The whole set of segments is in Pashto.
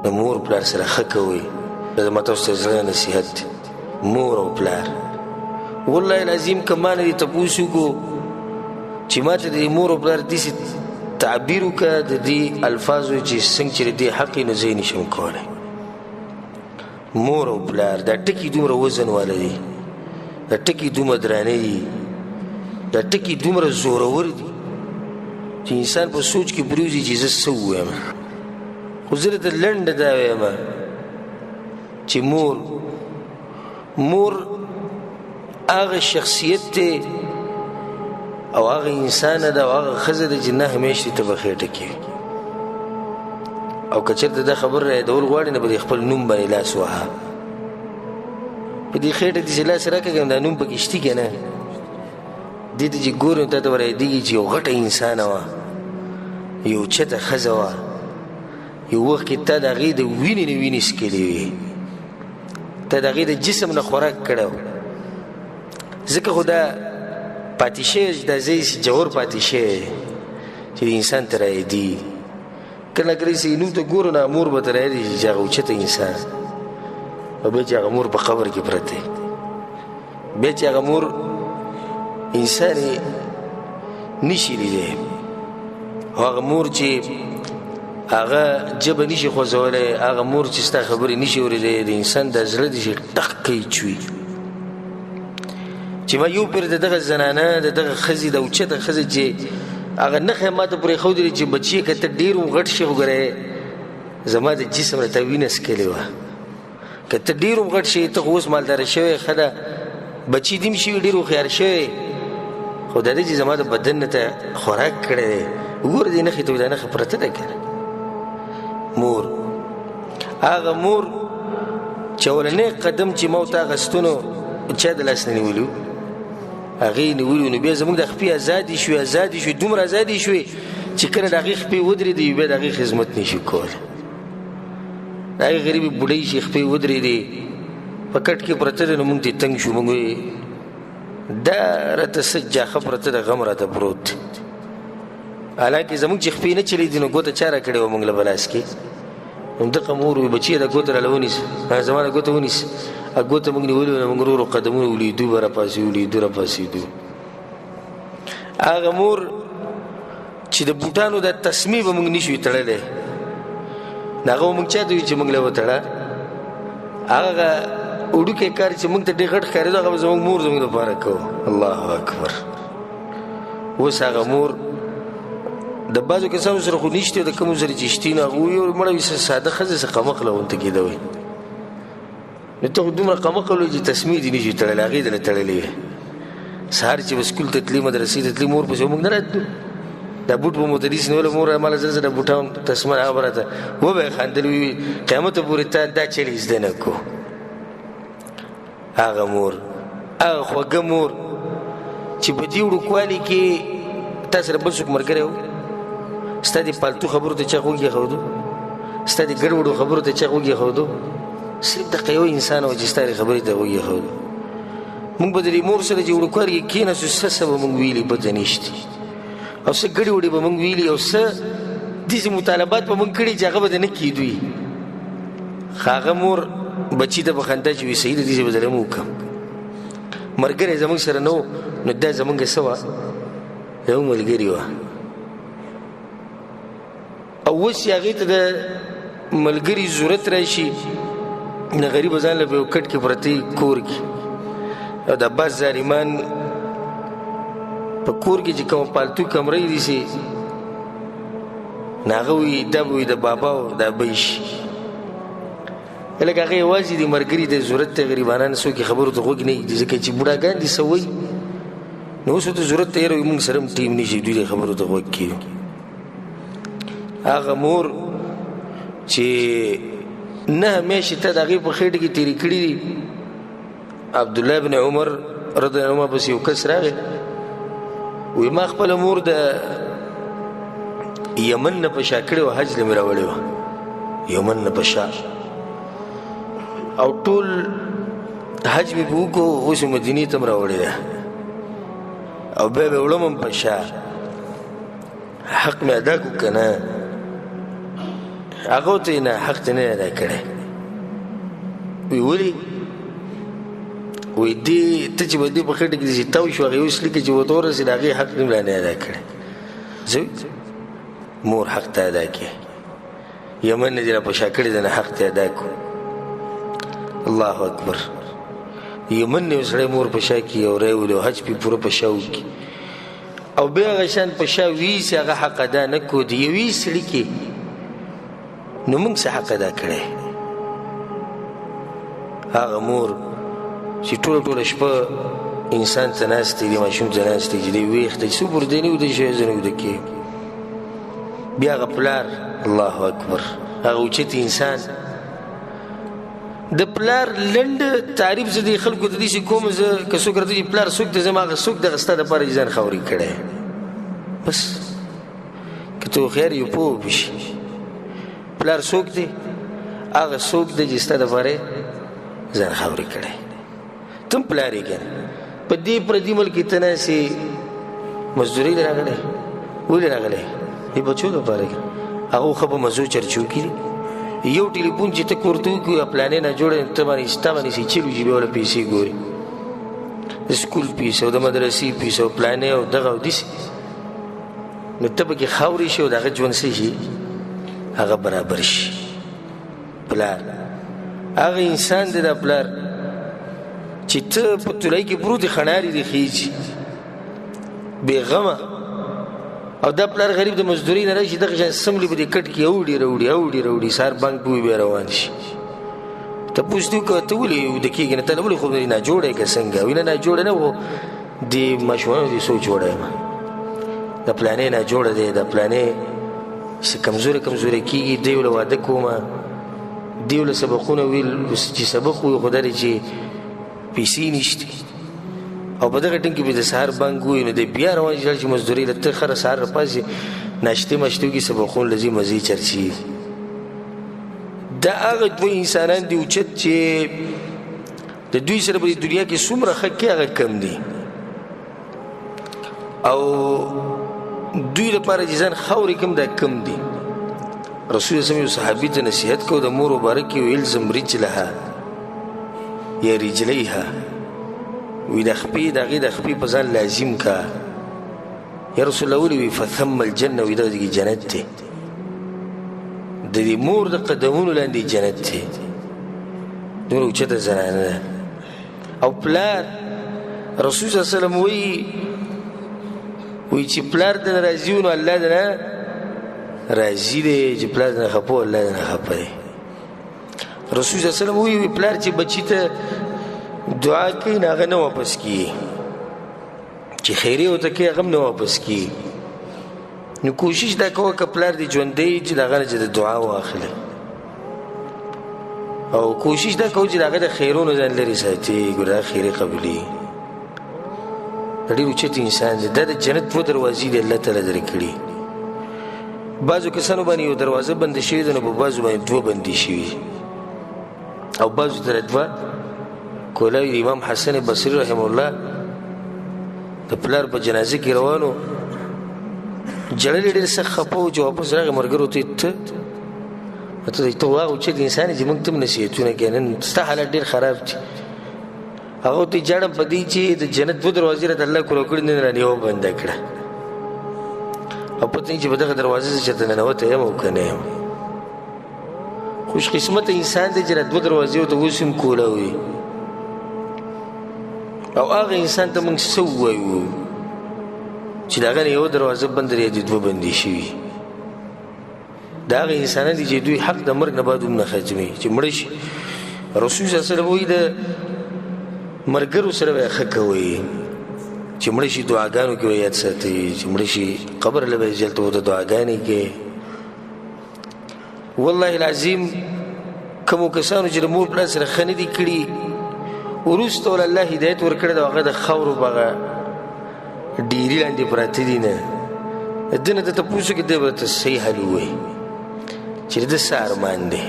د مور پلار سره ښه کوئ. دا ما تاسو ته زړه نصیحت دی، مور او پلار. والله العظیم که ما نه دې تپوس وکړو چې ما ته د مور او پلار داسې تعبیر وکړه د دې الفاظو چې څنګه چې د دې حق یې نو زه یې نشم کولی. مور او پلار دا ټکي دومره وزن والا دي، دا ټکي دومره درانه دي، دا ټکي دومره زورور دي چې انسان په سوچ کې پرېوځي چې زه څه ووایم. خو زه درته لنډه دا وایم چې مور هغه شخصیت دی او هغه انسان ده او هغه ښځه ده چې نه همیشې ته به خېټه کوي. او که چېرته دا خبر رایادول غواړي نه به د خپل نوم باندې لاس وهه. په دې خېټه دې چې لاس راکړم دا نوم پکې شتي که نه؟ دې ته چې ګورې نو تا ته به رایادېږي چې یو غټه انسانه وه، یو چته ښځه وه، یو وخت کې تا د هغې د وینې نه وینې څکلې وې، تا د هغې د جسم نه خوراک کړی و. ځکه خو دا پاتې شوی دا ځای جوړ پاتې شوی چې د انسان ته رایادي. کله کله چې نوم ته ګورو نه مور به ته رایادي چې هغه اوچته انسان، او بیا چې هغه مور په قبر کې پرته، بیا چې هغه مور انسان یې نشي لیدی، او هغه مور چې هغه ژبه نشي خوځولی، هغه مور چې ستا خبرې نشي اورېدی، د انسان دا زړه دی چې ټق کوي چوي. چې ما یو پیر د دغه زنانه د دغه ښځې د اوچته ښځه چې هغه نښه ما ته پرېښودلې چې بچی که ته ډېر غټ شي خو ګوره زما د جسم نه تا وینه څکلې وه، که ته ډېر غټ شي ته خو اوس مالداره شوی ښه ده، بچي دې هم شوي ډېر هوښیار شوی، خو دا دی چې زما د بدن نه ته خوراک کړی دی. وګوره دې نښې ته دا نښه پرته ده که نه. مور هغه مور چې اولنی قدم چې ما ورته اخیستو نو چا د لاس نه نیولي هغې نیولي، نو بیا زموږ د خپې ازادي شوې، دومره ازادي شوې چې کله د هغې خپې ودرېدې بیا د هغې خدمت نشي کولی. د هغې غریبې بوډۍ چې خپې ودرېدې په کټ کې پرته ده، نو موږ ته تنګ شو، موږ وایي دا راته څه جاښه پرته ده، غم راته پروت دی. حالانکې زموږ چې خپې نه چلېدي نو ګوته چا را کړې وه موږ له بلاس کې. همدغه مور وي بچیه دا ګوته راله ونیسه، زما دا ګوته ونیسه، ګوته موږ نیولې وه، موږ ورو ورو قدمونه ولیدو به راپاسېدو. هغه مور چې د بوټانو دا تسمې به موږ نشوي تړلی، هغه به موږ چا ته وي چې موږ له وتړه. هغه وړوکی کار چې موږ ته ډېر غټ ښکارېدو هغه به زموږ مور زموږ دپاره کوو. الله اکبر. اوس هغه مور د بعضو کسانو سره خو نشته، د کومو سره چې شتي نو هغه وایي مړه وي ساده ښځه څه قمقله ورته کېده وایي، نو ته خو دومره قمقل وایي چې تسمې دې نشي تړلی، هغې دله تړلې وې. سهار چې به سکول ته تلي مدرسې ته تلي مور پسې موږ نه راتلو، دا بوټ به مو ته نیسي نیولی مور ماله زر زره بوټان تسمه هغه به راته وبه یې خندل وي قیامته پورې تا دا چلې زده نه کو. هغه مور هغه خوږه مور چې په دې وړوکوالي کې تا سره بل څوک ملګری و، ستا د پالتو خبرو ته چا غوږ ایښودو، ستا د ګډوډو خبرو ته چا غوږ ایښودو، صرف دغه یو انسان و چې ستا د خبرې ته غوږ ایښودو. موږ به د دې مور سره چې وړوکوالي کې کېناستو څه به موږ ویلي پته نشته، او څه ګډې وډې به موږ ویلي، او څه داسې مطالبات به موږ کړي چې هغه به د نه کېدوي. هغه مور بچي ته به خندا چې وي صحیح ده داسې به زه هم وکړم. ملګری زموږ سره نه و نو دا زموږ څه وه، زموږ ملګري وه. او اوس چې هغې ته د ملګري ضرورت راشي نه غریبه ځان له به یو کټ کې پرته کور کې، او د بعض ظالمان په کور کې چې کوم پالتو کمرې دي سي نه هغه وایي دا به وي د بابا او دا به یې شي، لکه هغه یوازې د ملګري د ضرورت ته غریبانان څوک خبرو ته غوږ نه ایږدي، ځکه چې بوډاګان دي څه وایي نو اوس ورته ضرورت ته یې موږ سره هم ټیم نه شي دوی د خبرو ته غوږ کېږو. هغه مور چې نه همیشې ته د هغې په خېټه کې تېرې کړي دي. عبدالله بن عمر رضی الله عنه پسې یو کس راغی وی ما خپله مور د یمن نه په شا کړې وه، حج له مې راوړې وه یمن نه په شا، او ټول حج مې په وکړو، اوس یې مدینې ته م راوړې ده، او بیا به وړم هم په شا، حق مې ادا کړو که نه؟ هغه ته نه حق ته نه ادا کړی وی ولې وی دې ته چې به دې په خټه کې چې تاو شو هغه اوس لیکي چې ورته ورسېد هغې حق نه ادا کړی زوی مور حق ته ادا کړي یمن نه دې را په شا کړي دی نه حق ته ادا کړو الله اکبر یمن نه سړی مور په شا کړي او رایولي او حج پې پوره په شا وکړي او بیا هغه شان په شا ویسي هغه حق ادا نه کړو د یوې سړي کې نو موږ څه حق ادا کړی هغه مور چې ټوله شپه انسان ته ناست دی ماشوم ته ناست دی چې دی ویښ دی څه پورې دی نه ویده شوی زه نه ویده کېږم بیا هغه پلار الله اکبر هغه اوچت انسان د پلار لنډ تعریف زه دې خلکو ته داسې کوم زه که څوک راته چې پلار څوک دی زما هغه څوک دغه ستا دپاره چې ځان خاورې کړی بس که ته هوښیار یې پوه به شي پلار څوک دی هغه څوک دی چې ستا دپاره ځان خاورې کړی ته هم پلار یې که نه په دې پردي ملک کې ته ناسې مزدورۍ له راغلی ولې راغلی دې بچو دپاره که هغه ښه په مزو چرچو کړي یو ټلیفون چې ته کور ته وکړو یا پلانې نه جوړه ته باندې ستا باندې چې چیرې وي بیا وله پیسې ګوري د سکول پیس او د مدرسې پیس او پلانې او دغه او داسې نو ته پکې خاورې شي او د هغه ژوند څه شي هغه برابر شي پلار هغه انسان دی دا پلار چې ته په تولۍ کې پروت یې خڼارې دې خیږي بېغمه او دا پلار غریب د مزدورۍ نه راشي دغه شان سملي به دې کټ کې اوړي سهار بانک به وي بیا روان شي تپوس دې وکړه ته ولې ویده کېږې نه ته ولې خوب ناجوړه یې که څنګه وي نه ناجوړه نه خو دې ماشومانو دې سوچ وړی یم د پلانې ناجوړه دی د پلانې چې کمزوری کېږي دی له واده کومه دی له سبقونه ویل چې سبق وي خو دا دی چې پیسې نشته او په دغه ټیم کې به د سهار بانک ووي نو دی بیا روان شي چې مزدورۍ له ته خره سهار راپاڅې ناشتې ماشتې وکړي سبقونه له ځي مزې چرچي دا هغه دوه انسانان دي اوچت چې د دوی سره په دنیا کې څومره ښه کې هغه کم دي او دوی لپاره چې ځان خاورې کم دا کم دي رسول الله یو صحابي ته نصیحت کو د مور مبارک کې الزم رجلها یا رجلیها وی د خپې د هغې د خپې په ځان لازم کا یا رسول الله ولې وي فثم الجنه وی دغه کې جنت دی د دې مور د قدمونو لاندې جنت دی دومره اوچته زنانه ده او پلار رسول صلی الله علیه وسلم وی چې پلار د نه راضي و نو الله د نه راضي دی چې پلار د نه خفه و الله د نه خفه دی رسول صلی الله علیه وسلم وی پلار چې بچي ته دعا کوي نه هغه نه واپس کیږي چې خیرې ورته کوي هغه هم نه واپس کیږي نو کوشش دا کوه که پلار دې ژوندی چې د هغه نه چې د دعا واخلي او کوشش دا کوه چې د هغه د خیرونو ځان لرې ساتي ګوره دا خیرې قبلي دا ډېر اوچت انسان دی دا د جنت دوه دروازې دی الله تعالی درې کړي بعضو کسانو باندې یو دروازه بنده شوې ده نو په بعضو باندې دوه بندې شوي او بعضو ته دوه کولاوي د امام حسن بصري رحمه الله د پلار په جنازه کې روانو جړل ډېر سخت خفه و چې واپس راغی ملګرو ته ته واغ اوچت انسان چې موږ ته هم نصیحتونه کوې نن ستا حالت ډېر خراب دي هغه ته یې جاړم په دې چې د جنت دوه دروازې راته الله کړو کړي نن رانه یوه بنده کړه او پته نه چې په دغه دروازې زه چېرته ننوتی یم او که نه یم خوش قسمته انسان دی چې را دوه دروازې ورته اوس هم کولاوي او هغه انسان ته موږ څه ووایو چې د هغه نه یوه دروازه بنده دی یا د دوه بندې شوي دا هغه انسانان دي چې دوی حق د مرګ نه بعد هم نه ختموي چې مړه شي رسول صلی الله علیه وسلم وایي د ملګرو سره به یې ښه کوئ چې مړه شي دعاګانو کې به یاد ساتئ چې مړه شي قبر له به یې جلته ورته دعاګانې کوې والله العظیم کومو کسانو چې د مور پلار سره ښه نه دي کړي وروسته ول الله هدایت ورکړی د هغه د خاورو په هغه ډیري لاندې پراته دي نه د ده نه ته تپوس وکړې دی به ته صحیح حل ووایي چې د ده څه ارمان دی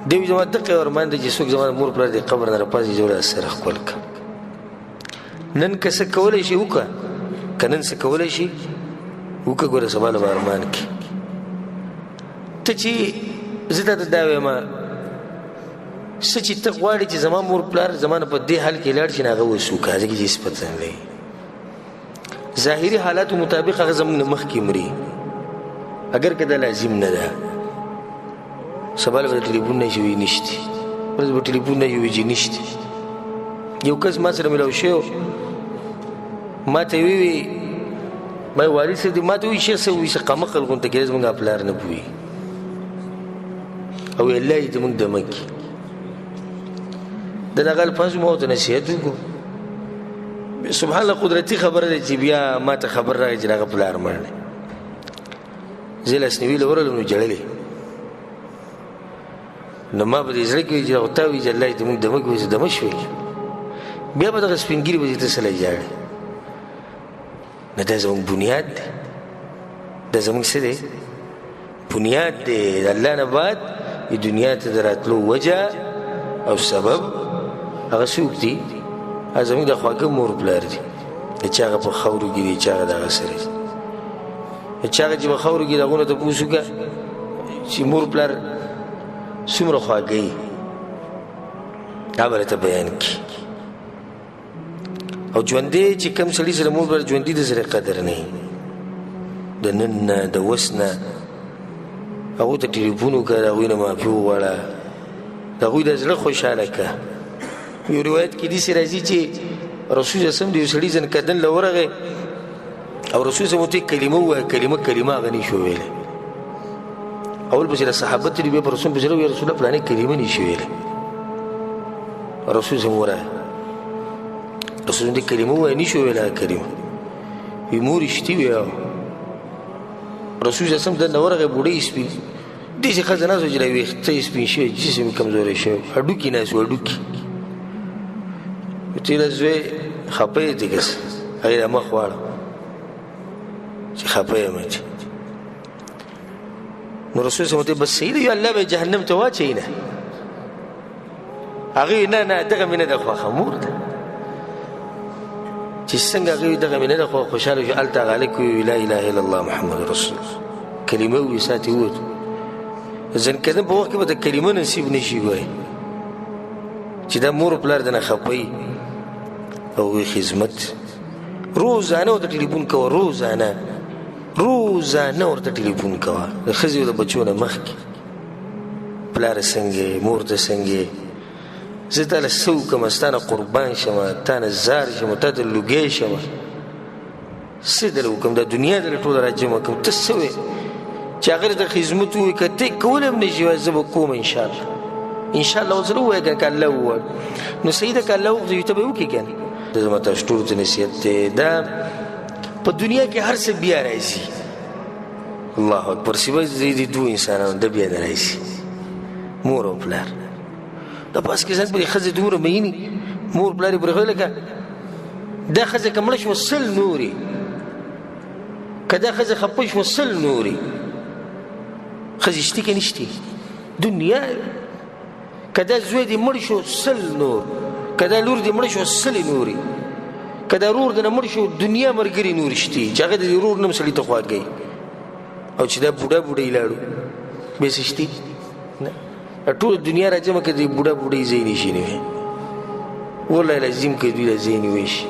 دی وایي زما دغه ارمان دی چې څوک زما د مور پلار د قبر نه راپاڅي زه له سره ښکل کړم نن که څه کولی شي وکړه که نن څه کولی شي وکړه ګوره سبا له به ارمان کې ته چې زه درته دا وایم څه چې ته غواړې چې زما مور پلار زما نه په دې حال کې لاړ شي نه هغه اوس وکړه ځکه چې هېڅ پته نه لري ظاهري حالاتو مطابق هغه زموږ نه مخکې مري اگر که دا لازم نه ده سبا به د ټلیفون نه شي نشته ورځ به ټلیفون نه وي چې نشته یو کس ما سره ملاو شوی ما ته وی ما والد صاحب ما ته وی شیخ صاحب وي قمقل غونته کې زموږ پلار نه پوهي او الله دې موږ دمه کړي د دغه الفاظ مو ته نصیحت وکړو سبحان الله قدرتي خبره ده چې بیا ما ته خبر راغی چې هغه پلار مړ دی زه لاسنیوي له ورغلم نو ژړلې نو ما به دې زړه کې وي چې ورته وي چې الله دې موږ دمه کړي چې دمه شوې بیا به دغه سپین ږیري به چې ته سړی ژاړې نه دا زموږ بنیاد دی دا زموږ څه دی بنیاد دی د الله نه بعد دنیا ته د راتلو وجه او سبب هغه څوک دي هغه زموږ د خواږه مور پلار دي چې هغه په خاورو کې دي چې هغه دغه سره دي چې هغه چې په خاورو کې دغونه تپوس وکړه چې مور پلار څومره خواږه وي هغه به راته بیان کړي او ژوندی چې کوم سړي سره مور پلار ژوندي د سره قدر نه د نن نه د اوس نه هغوی ته ټلیفون وکړه د هغوی نه معافي وغواړه د هغوی د زړه خوشحاله کړه یو روایت کې داسې راځي چې رسول صلی الله علیه وسلم د یو سړي ځنکدن له ورغی او رسول صلی الله علیه وسلم کلمه ووایه کلمه هغه نشي ویلی اول پسې د صحابه تلي بیا په رسول پسې راویل رسول الله فلانې کلمه نشي ویلی رسول صلی الله علیه وسلم ورغی رسول الله کلمه ووایه نشي ویلی هغه کلمه وی مور رښتي ویه رسول صلی الله علیه وسلم دننه ورغی بوډۍ سپین داسې ښځه ناست وه چې لا ویښته یې سپین شوی جسم یې کمزوری شوی هډوکي ناست و هډوکي تیله زوی خفه یې دی کس هغې د مخ واړه چې خفه یم چې نو رسول صلی الله علیه وسلم بس صحیح دی الله به جهنم ته واچوي نه هغې نه دغه مې نه ده خوښه مور ده چې څنګه هغې دغه مې نه ده خوشحاله شو هلته هغه هلک وویل لا اله الا الله محمد رسول الله کلمه وویل ساعت یې ووتو ځنکدن په وخت کې به د کلمه نصیب نه شي وایي چې دا مور پلار دنه خفه هغوی خدمت روزانه ورته ټلیفون کوه روزانه ورته ټلیفون کوه د ښځې او د بچو نه مخکې پلاره څنګه مور ته څنګه زه تاله څه وکړم ستا نه قربان شمه تا نه زار شمه تا ته لوګی شمه څه دله وکړم دا دنیا دله ټوله را جمع کړم ته څه وې چې هغه ته خدمت ووایي که ته یې کولی هم نه شي زه به کوم انشاءالله انشاءالله ورسره ووایه که که الله ووایي نو صحیح ده که الله وغواړي ته به یې وکړې که نه دا زما تاسو ټولو ته نصیحت دی دا په دنیا کې هر څه بیا راځي الله اکبر سوای د دوو انسانانو ده بیا نه راځي مور او پلار دا پاس کې ځان پرې ښځې دومره مینې مور پلار یې پرېښودی لکه دا ښځه که مړه شوه سل نورې که دا ښځه خفه شوه سل نورې ښځې شتې که نشتې دنیا که دا زوی دې مړ شو سل نور که دا لور دې مړه شو سلې نورې که دا رور دنه مړ شو دنیا ملګري نور شتې چې هغه د دې رور نه هم سړي ته خواږی او چې دا بوډۍ لاړو بیا څه شتې نه ټوله دنیا را جمع که د بوډۍ ځای نشي نیوی والله العظیم که دوی له ځای نیوی شي